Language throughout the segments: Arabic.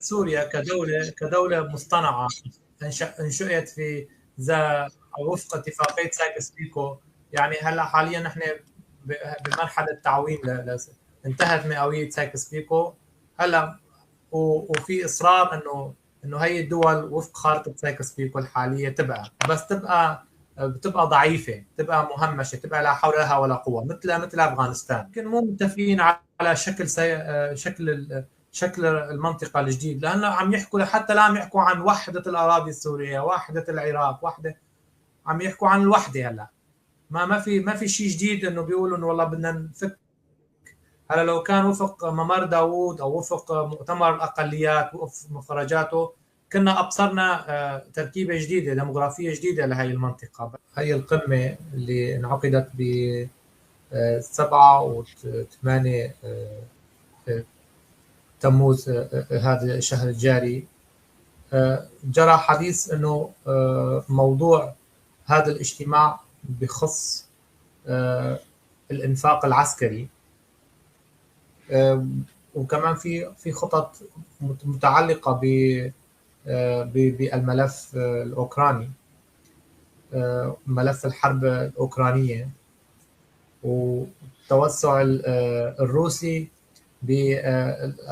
سوريا كدولة مصطنعة انشئت في وفق اتفاقية سايكس-بيكو. يعني هلا حاليا نحن بمرحلة تعويم انتهت مئوية سايكس-بيكو هلا، وفي إصرار إنه هي الدول وفق خارطة سايكس-بيكو الحالية بتبقى ضعيفة، تبقى مهمشة، تبقى لا حول لها ولا قوة مثل أفغانستان. لكن مو متفقين على شكل المنطقة الجديد، لأنه عم يحكوا حتى لا عم يحكوا عن وحدة الأراضي السورية، وحدة العراق، عم يحكوا عن الوحدة. هلا ما في شيء جديد إنه بيقولوا إنه والله بدنا نفك. هلا لو كان وفق ممر داوود أو وفق مؤتمر الأقليات وفق مخرجاته كنا أبصرنا تركيبة جديدة ديموغرافية جديدة لهي المنطقة. هي القمة اللي انعقدت ب 7 و 8 تموز هذا الشهر الجاري، جرى حديث انه موضوع هذا الاجتماع بخص الانفاق العسكري، وكمان في خطط متعلقة بالملف الأوكراني، ملف الحرب الأوكرانية والتوسع الروسي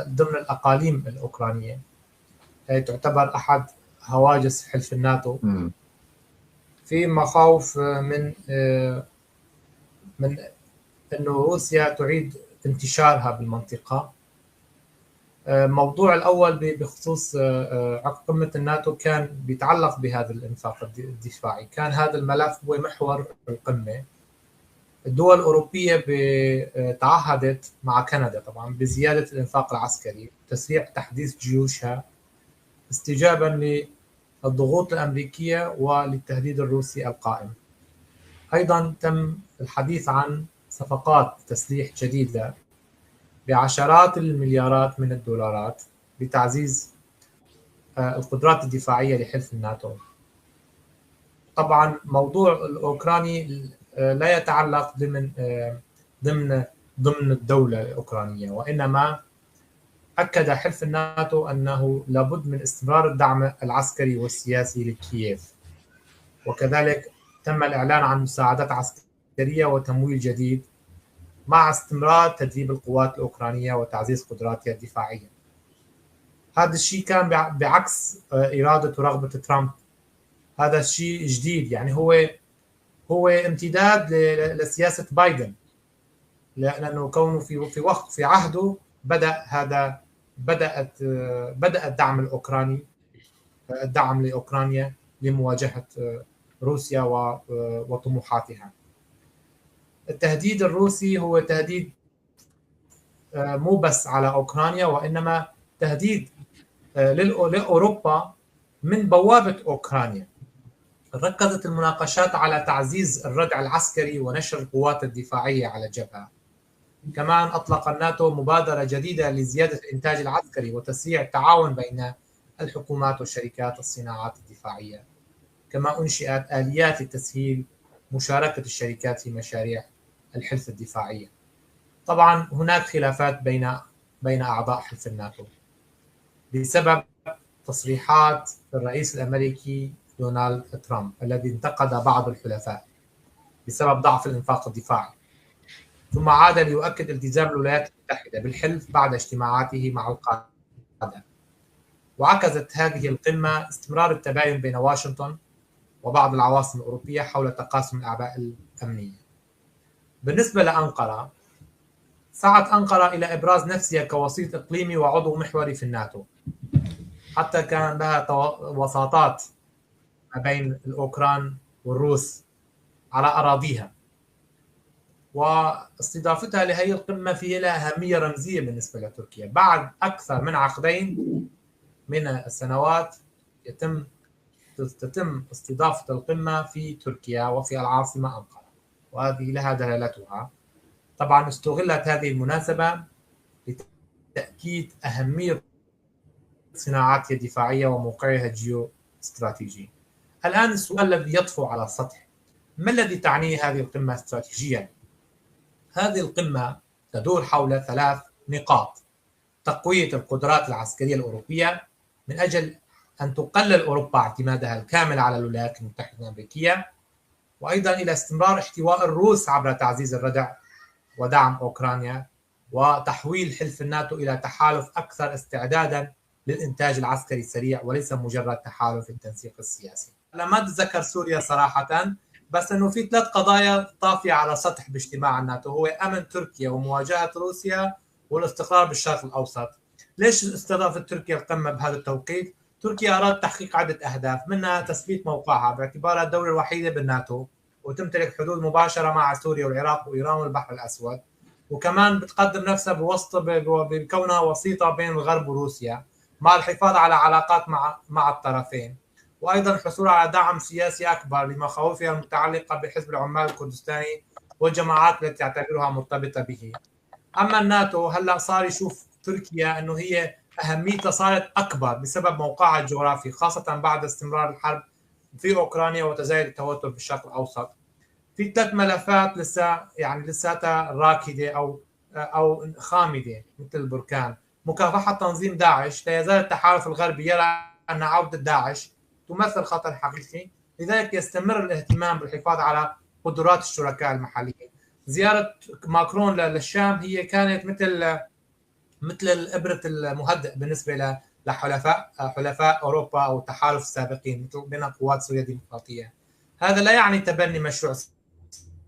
ضمن الأقاليم الأوكرانية. هي تعتبر أحد هواجس حلف الناتو. في مخاوف من أنه روسيا تعيد انتشارها بالمنطقة. الموضوع الأول بخصوص قمة الناتو كان بيتعلق بهذا الانفاق الدفاعي، كان هذا الملف هو محور القمة. الدول الأوروبية تعهدت مع كندا طبعا بزيادة الانفاق العسكري، تسريع تحديث جيوشها استجابا للضغوط الأمريكية وللتهديد الروسي القائم. أيضا تم الحديث عن صفقات تسليح جديدة بعشرات المليارات من الدولارات لتعزيز القدرات الدفاعية لحلف الناتو. طبعا موضوع الأوكراني لا يتعلق ضمن الدولة الأوكرانية، وإنما أكد حلف الناتو أنه لابد من استمرار الدعم العسكري والسياسي لكييف، وكذلك تم الإعلان عن مساعدات عسكرية وتمويل جديد مع استمرار تدريب القوات الأوكرانية وتعزيز قدراتها الدفاعية. هذا الشيء كان بعكس إرادة ورغبة ترامب. هذا الشيء جديد، يعني هو امتداد لسياسة بايدن، لأنه كونه في عهده بدأ الدعم لأوكرانيا لمواجهة روسيا وطموحاتها. التهديد الروسي هو تهديد مو بس على أوكرانيا، وإنما تهديد لأوروبا من بوابة أوكرانيا. ركزت المناقشات على تعزيز الردع العسكري ونشر القوات الدفاعية على الجبهة. كمان أطلق الناتو مبادرة جديدة لزيادة الإنتاج العسكري وتسريع التعاون بين الحكومات وشركات الصناعات الدفاعية. كما أنشئت آليات لتسهيل مشاركة الشركات في مشاريع الحلف الدفاعية. طبعا هناك خلافات بين أعضاء حلف الناتو بسبب تصريحات الرئيس الأمريكي دونالد ترامب الذي انتقد بعض الحلفاء بسبب ضعف الإنفاق الدفاعي، ثم عاد ليؤكد التزام الولايات المتحدة بالحلف بعد اجتماعاته مع القادة. وعكست هذه القمة استمرار التباين بين واشنطن وبعض العواصم الأوروبية حول تقاسم الأعباء الأمنية. بالنسبة لأنقرة، سعت أنقرة إلى إبراز نفسها كوسيط إقليمي وعضو محوري في الناتو، حتى كان لها وساطات ما بين الأوكران والروس على أراضيها. واستضافتها لهي القمة فيها لها أهمية رمزية بالنسبة لتركيا. بعد أكثر من عقدين من السنوات تتم استضافة القمة في تركيا وفي العاصمة أنقرة، وهذه لها دلالتها. طبعا استغلت هذه المناسبة لتأكيد أهمية صناعاتها الدفاعية وموقعها الجيوستراتيجي. الآن السؤال الذي يطفو على السطح: ما الذي تعنيه هذه القمة استراتيجيا؟ هذه القمة تدور حول 3 نقاط. تقوية القدرات العسكرية الأوروبية من أجل أن تقلل أوروبا اعتمادها الكامل على الولايات المتحدة الأمريكية، وأيضا إلى استمرار احتواء الروس عبر تعزيز الردع ودعم أوكرانيا، وتحويل حلف الناتو إلى تحالف أكثر استعدادا للإنتاج العسكري السريع وليس مجرد تحالف التنسيق السياسي. لا ما أتذكر سوريا صراحة، بس أنه في 3 قضايا طافية على سطح باجتماع الناتو، هو أمن تركيا ومواجهة روسيا والاستقرار بالشرق الأوسط. ليش استضافت تركيا القمة بهذا التوقيت؟ تركيا أرادت تحقيق عدة أهداف، منها تثبيت موقعها باعتبارها الدولة الوحيدة بالناتو وتمتلك حدود مباشرة مع سوريا والعراق وإيران والبحر الأسود، وكمان بتقدم نفسها بكونها وسيطة بين الغرب وروسيا مع الحفاظ على علاقات مع الطرفين، وأيضا الحصول على دعم سياسي أكبر لمخاوفها المتعلقة بحزب العمال الكردستاني والجماعات التي تعتبرها مرتبطة به. أما الناتو هلأ صار يشوف تركيا أنه هي أهميتها صارت أكبر بسبب موقعها الجغرافي، خاصة بعد استمرار الحرب في أوكرانيا وتزايد التوتر في الشرق الأوسط. في 3 ملفات لساتها راكده او خامده مثل البركان. مكافحه تنظيم داعش، لا يزال التحالف الغربي يرى ان عوده داعش تمثل خطر حقيقي، لذلك يستمر الاهتمام بالحفاظ على قدرات الشركاء المحليين. زياره ماكرون للشام هي كانت مثل الابره المهدئ بالنسبه حلفاء اوروبا او التحالف السابقين مثل بين قوات سوريا الديمقراطيه. هذا لا يعني تبني مشروع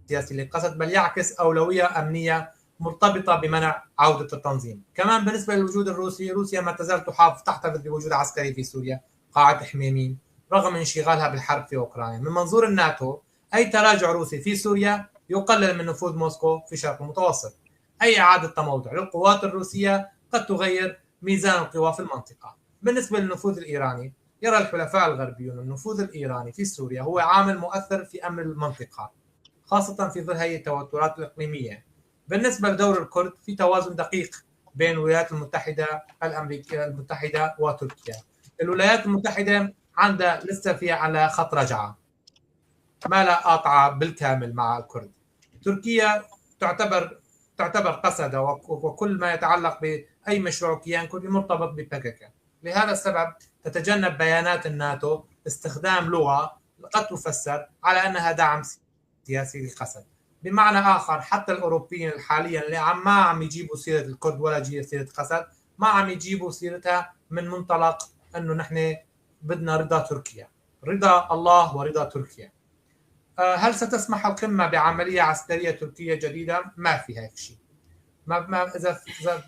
سياسي للقصد، بل يعكس أولوية أمنية مرتبطة بمنع عودة التنظيم. كمان بالنسبة للوجود الروسي، روسيا ما تزال تحتفظ بوجود عسكري في سوريا، قاعدة حميميم، رغم انشغالها بالحرب في أوكرانيا. من منظور الناتو، أي تراجع روسي في سوريا يقلل من نفوذ موسكو في الشرق المتوسط. أي إعادة تموضع للقوات الروسية قد تغير ميزان القوى في المنطقة. بالنسبة للنفوذ الإيراني، يرى الحلفاء الغربيون النفوذ الإيراني في سوريا هو عامل مؤثر في أمن المنطقة، خاصة في ظل هذه التوترات الإقليمية. بالنسبة لدور الكرد، في توازن دقيق بين الولايات المتحدة وتركيا. الولايات المتحدة عندها لسه في على خط رجعة، ما لا قاطعة بالكامل مع الكرد. تركيا تعتبر قسد وكل ما يتعلق بأي مشروع كيان كردي مرتبط ببكك. لهذا السبب تتجنب بيانات الناتو استخدام لغة قد تفسر على أنها دعم سياسي للقسد. بمعنى آخر، حتى الأوروبيين حاليا اللي ما عم يجيبوا سيرة الكرد ولا سيرة قسد، ما عم يجيبوا سيرتها من منطلق أنه نحن بدنا رضا تركيا، رضا الله ورضا تركيا. هل ستسمح القمة بعملية عسكرية تركية جديدة؟ ما في هيك شيء. إذا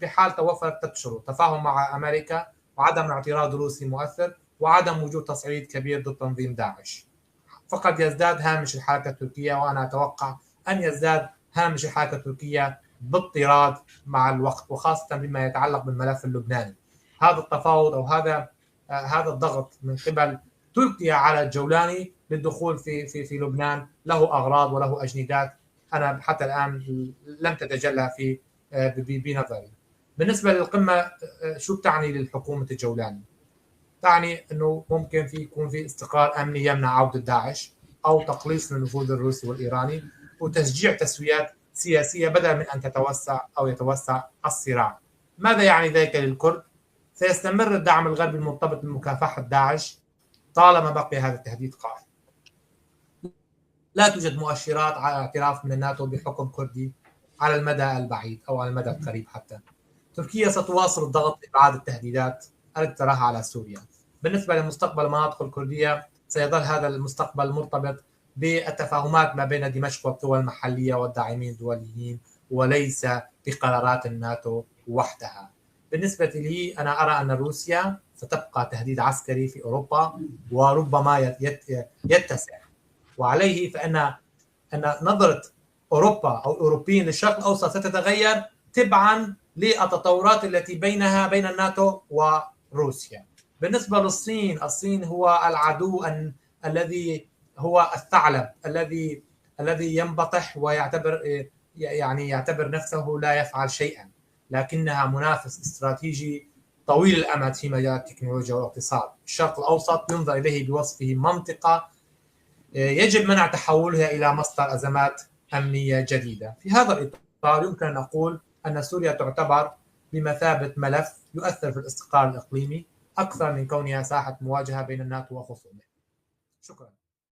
بحال توفرت 3 شروط: تفاهم مع أمريكا، وعدم اعتراض روسي مؤثر، وعدم وجود تصعيد كبير ضد تنظيم داعش، فقد يزداد هامش الحركة التركية. وأنا أتوقع أن يزداد هامش الحركة التركية باضطراد مع الوقت، وخاصة بما يتعلق بالملف اللبناني. هذا التفاوض أو هذا الضغط من قبل تركيا على الجولاني للدخول في لبنان له أغراض وله أجندات أنا حتى الآن لم تتجلى بنظري. بالنسبة للقمة، شو بتعني للحكومة الجولاني؟ تعني أنه ممكن يكون في استقرار أمني يمنع عودة داعش، أو تقليص من النفوذ الروسي والإيراني، وتشجيع تسويات سياسية بدلا من أن يتوسع الصراع. ماذا يعني ذلك للكرد؟ سيستمر الدعم الغربي المرتبط بمكافحة داعش طالما بقي هذا التهديد قائم. لا توجد مؤشرات على اعتراف من الناتو بحكم كردي على المدى البعيد أو على المدى القريب حتى. تركيا ستواصل الضغط لإبعاد التهديدات التي تراها على سوريا. بالنسبة لمستقبل المناطق الكردية، سيظل هذا المستقبل مرتبط بالتفاهمات ما بين دمشق والقوى المحلية والداعمين الدوليين، وليس بقرارات الناتو وحدها. بالنسبة لي، أنا أرى أن روسيا ستبقى تهديد عسكري في أوروبا وربما يتسع، وعليه فإن نظرة أوروبا أو الأوروبيين للشرق الأوسط ستتغير تبعا للتطورات التي بين الناتو وروسيا. بالنسبة للصين، الصين هو العدو الذي هو الثعلب الذي ينبطح يعتبر نفسه لا يفعل شيئا، لكنها منافس استراتيجي طويل الأمد في مجال التكنولوجيا والاقتصاد. الشرق الأوسط ينظر إليه بوصفه منطقة يجب منع تحولها إلى مصدر أزمات أمنية جديدة. في هذا الإطار يمكن أن نقول أن سوريا تعتبر بمثابة ملف يؤثر في الاستقرار الإقليمي أكثر من كونها ساحة مواجهة بين الناتو وخصومه. شكرا.